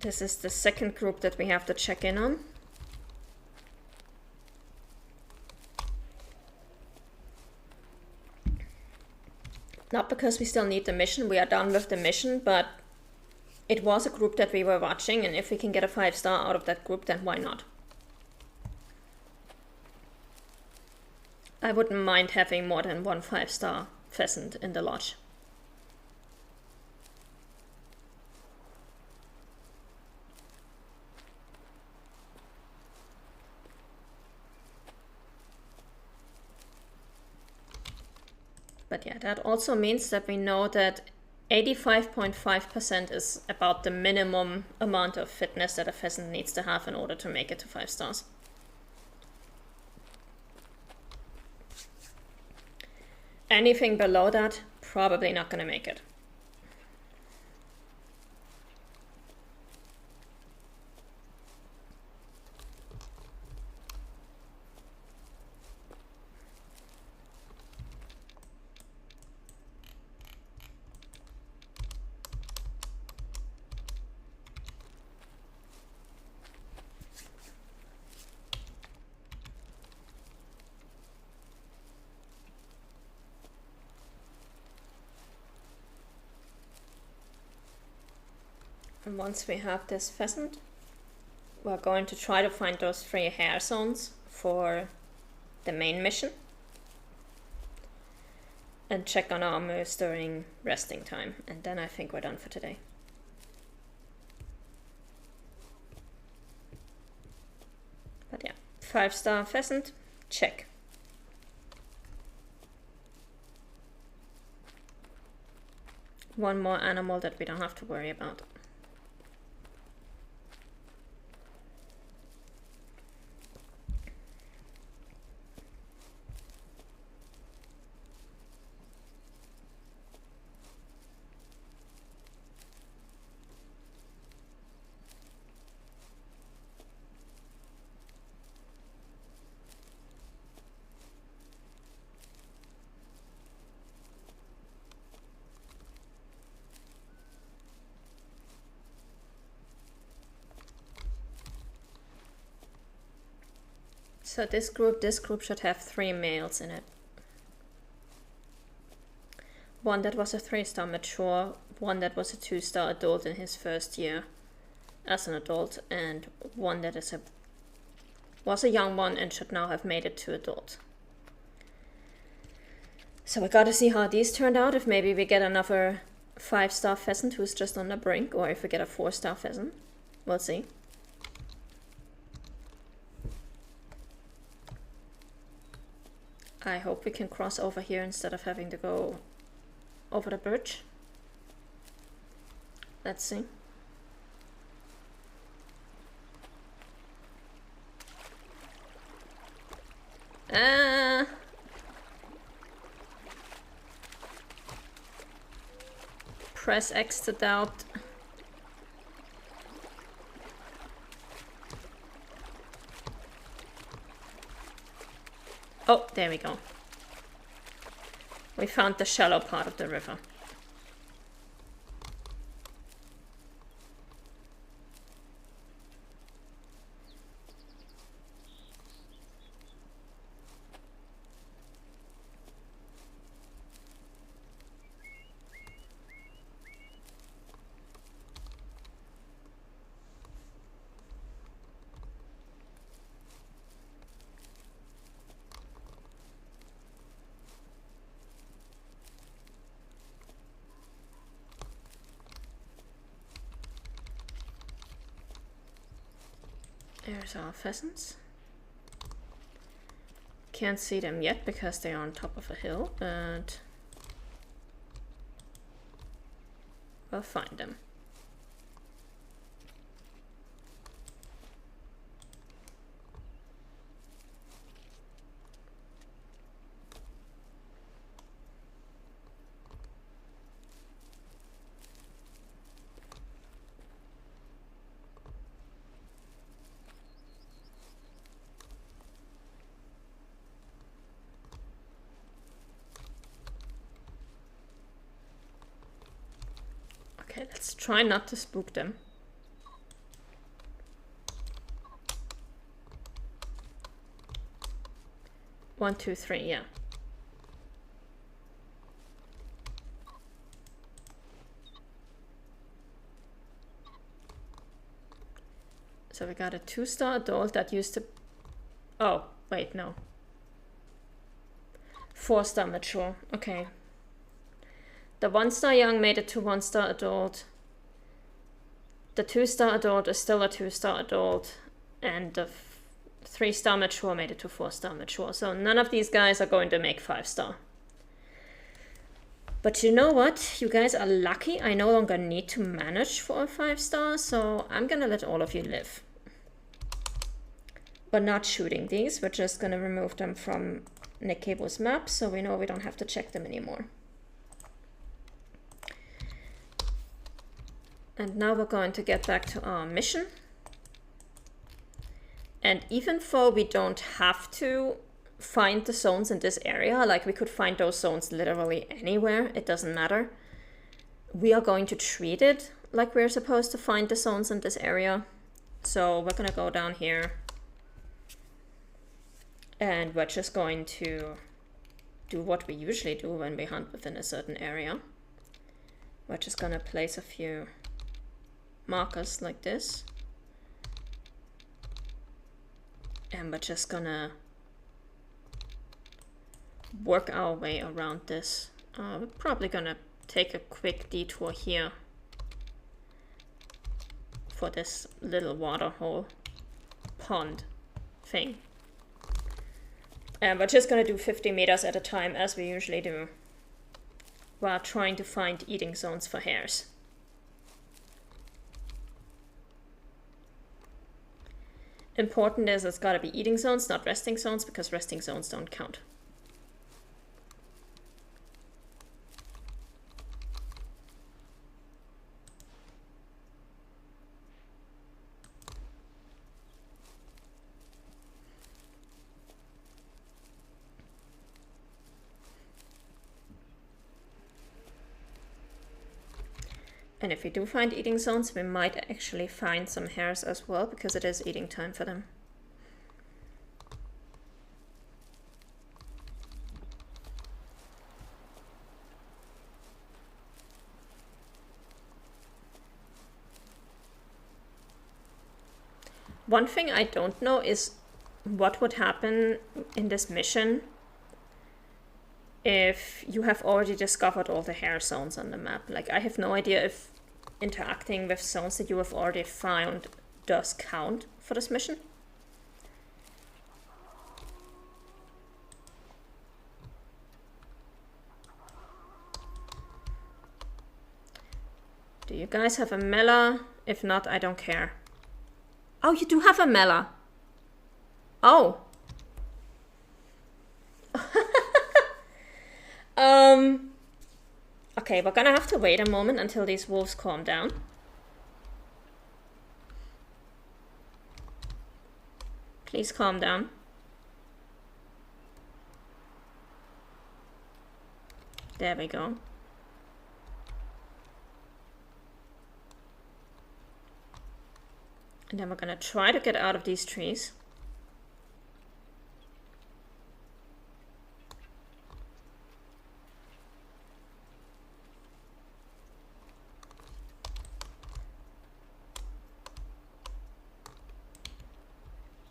This is the second group that we have to check in on. Not because we still need the mission, we are done with the mission, but it was a group that we were watching, and if we can get a 5-star out of that group, then why not? I wouldn't mind having more than one 5-star pheasant in the lodge. But yeah, that also means that we know that 85.5% is about the minimum amount of fitness that a pheasant needs to have in order to make it to 5 stars. Anything below that, probably not going to make it. And once we have this pheasant, we're going to try to find those 3 hare zones for the main mission. And check on our moose during resting time. And then I think we're done for today. But yeah, 5-star pheasant, check. One more animal that we don't have to worry about. So this group should have 3 males in it. One that was a 3-star mature, one that was a 2-star adult in his first year as an adult, and one that was a young one and should now have made it to adult. So we gotta see how these turned out, if maybe we get another 5-star pheasant who's just on the brink, or if we get a 4-star pheasant. We'll see. I hope we can cross over here instead of having to go over the bridge. Let's see. Press X to doubt. Oh, there we go. We found the shallow part of the river. There's our pheasants. Can't see them yet because they are on top of a hill, but we'll find them. Okay, let's try not to spook them. 1, 2, 3, yeah. So we got a 2-star adult that used to... Oh, wait, no. 4-star mature, okay. The 1-star young made it to 1-star adult. The 2-star adult is still a 2-star adult. And the 3-star mature made it to 4-star mature. So none of these guys are going to make 5-star. But you know what? You guys are lucky. I no longer need to manage for a 5-star. So I'm gonna let all of you live. We're not shooting these. We're just gonna remove them from Nick Cable's map, so we know we don't have to check them anymore. And now we're going to get back to our mission. And even though we don't have to find the zones in this area, like we could find those zones literally anywhere, it doesn't matter. We are going to treat it like we're supposed to find the zones in this area. So we're gonna go down here. And we're just going to do what we usually do when we hunt within a certain area. We're just gonna place a few markers like this. And we're just gonna work our way around this. We're probably gonna take a quick detour here for this little water hole pond thing. And we're just gonna do 50 meters at a time as we usually do, while trying to find eating zones for hares. Important is it's gotta be eating zones, not resting zones, because resting zones don't count. And if we do find eating zones, we might actually find some hares as well, because it is eating time for them. One thing I don't know is what would happen in this mission if you have already discovered all the hare zones on the map. Like, I have no idea if interacting with zones that you have already found does count for this mission. Do you guys have a Mela? If not, I don't care. Oh, you do have a Mela. Oh. Okay, we're gonna have to wait a moment until these wolves calm down. Please calm down. There we go. And then we're gonna try to get out of these trees.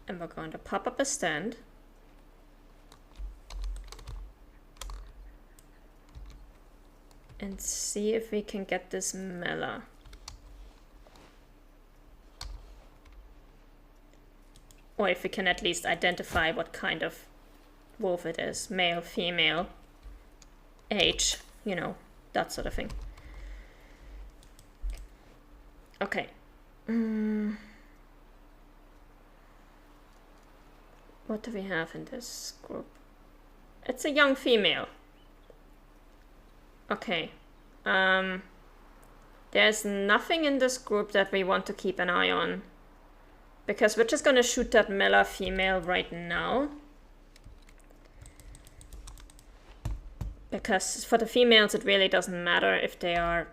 And we're going to pop up a stand. And see if we can get this Mela. Or if we can at least identify what kind of wolf it is. Male, female, age, you know, that sort of thing. Okay. What do we have in this group? It's a young female. Okay. There's nothing in this group that we want to keep an eye on, because we're just gonna shoot that Mela female right now. Because for the females, it really doesn't matter if they are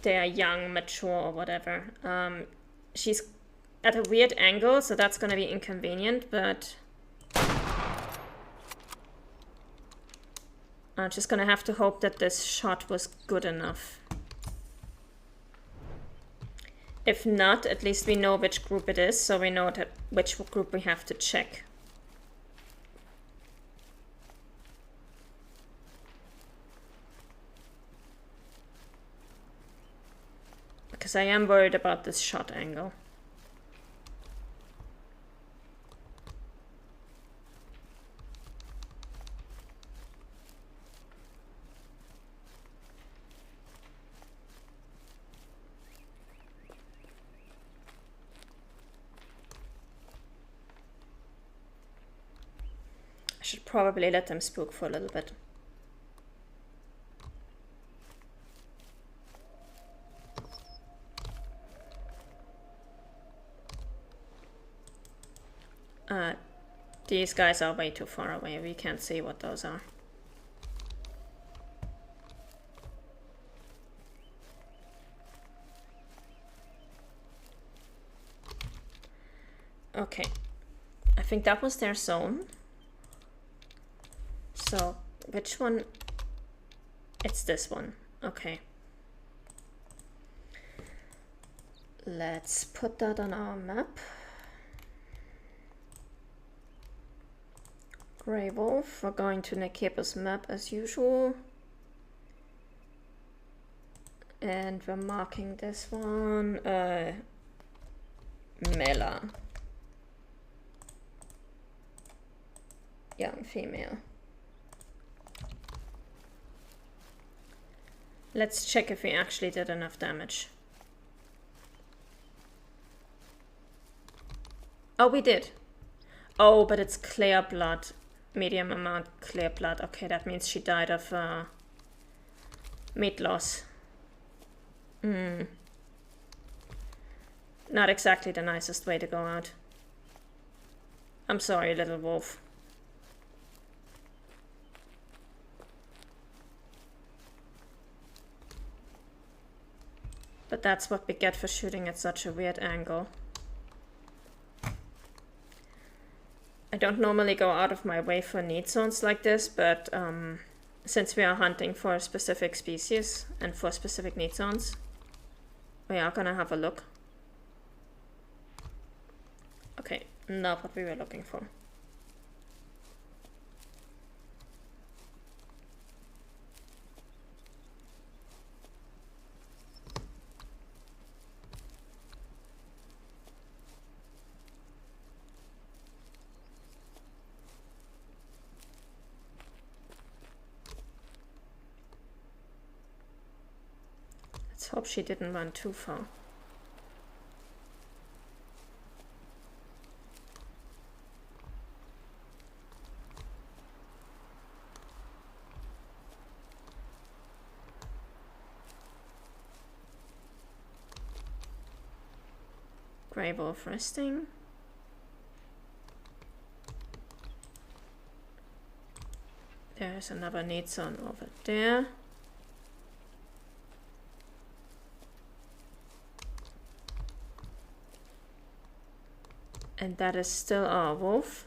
they are young, mature, or whatever. She's at a weird angle, so that's gonna be inconvenient, but I'm just gonna have to hope that this shot was good enough. If not, at least we know which group it is, so we know that which group we have to check. Because I am worried about this shot angle. I should probably let them spook for a little bit. These guys are way too far away. We can't see what those are. Okay. I think that was their zone. So, which one? It's this one. Okay. Let's put that on our map. Grey Wolf, we're going to Nekeba's map as usual. And we're marking this one, Mela. Young female. Let's check if we actually did enough damage. Oh, we did. Oh, but it's clear blood. Medium amount clear blood. Okay, that means she died of meat loss. Not exactly the nicest way to go out. I'm sorry, little wolf. But that's what we get for shooting at such a weird angle. I don't normally go out of my way for need zones like this, but since we are hunting for a specific species and for specific need zones, we are gonna have a look. Okay, not what we were looking for. Let's hope she didn't run too far. Grey Wolf resting. There's another need zone over there. And that is still our wolf.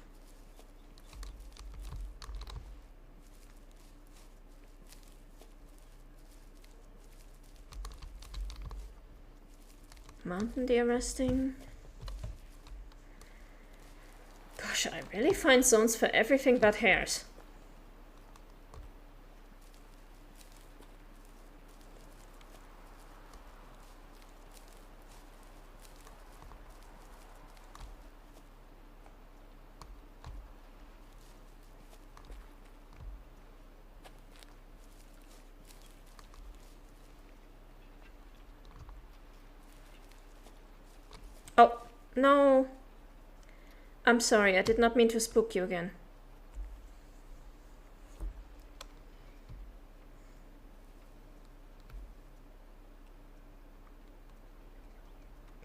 Mountain deer resting. Gosh, I really find zones for everything but hares. Oh, no. I'm sorry, I did not mean to spook you again.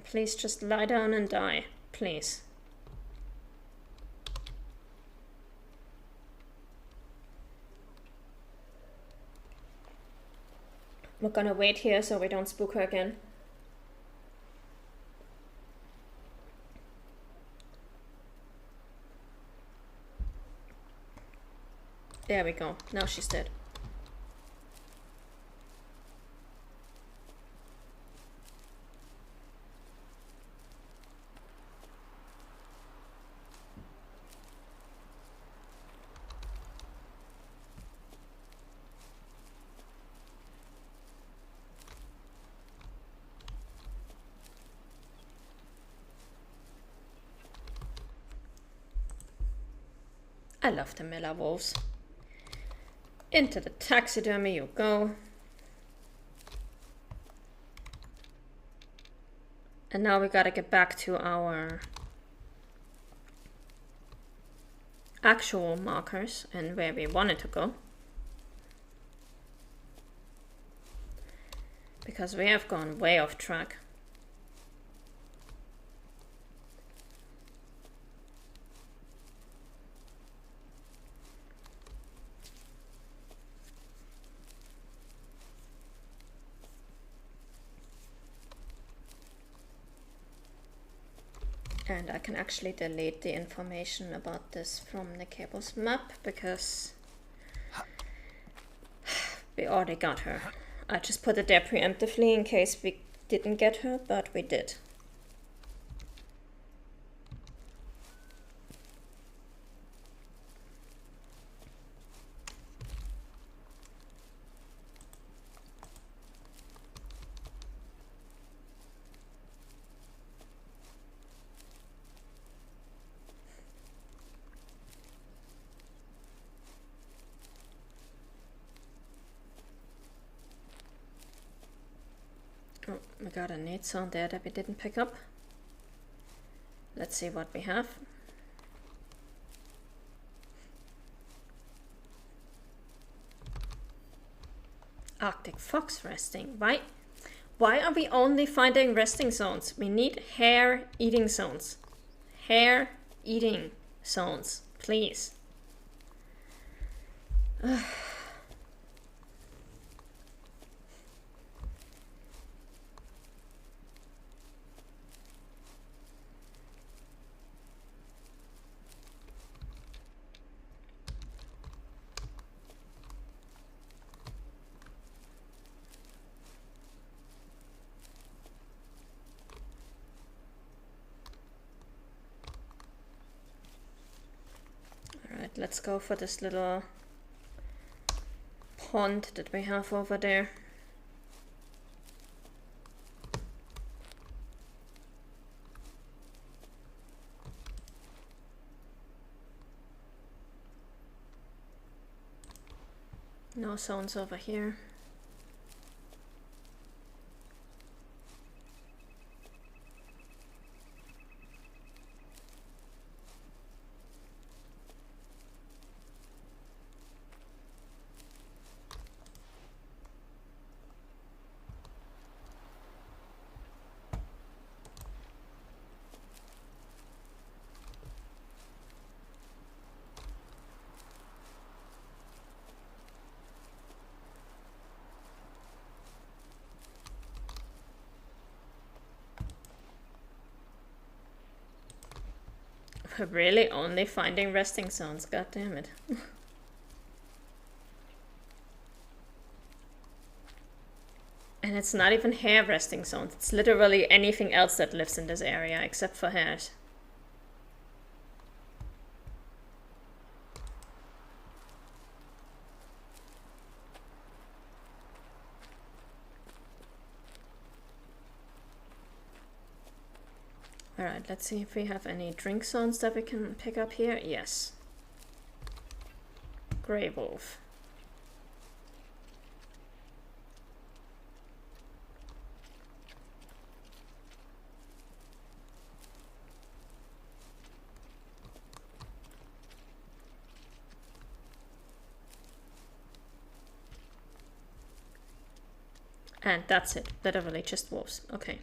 Please just lie down and die, please. We're gonna wait here so we don't spook her again. There we go. Now she's dead. I love the Miller wolves. Into the taxidermy you go. And now we gotta get back to our actual markers and where we wanted to go. Because we have gone way off track. And I can actually delete the information about this from the cables map because we already got her. I just put it there preemptively in case we didn't get her, but we did. Oh, we got a need sound there that we didn't pick up. Let's see what we have. Arctic fox resting. Why are we only finding resting zones? We need hare eating zones. Hare eating zones, please. Let's go for this little pond that we have over there. No sounds over here. We're really only finding resting zones, god damn it. And it's not even hare resting zones, it's literally anything else that lives in this area except for hares. Alright, let's see if we have any drink zones that we can pick up here. Yes. Grey wolf. And that's it. Literally just wolves. Okay.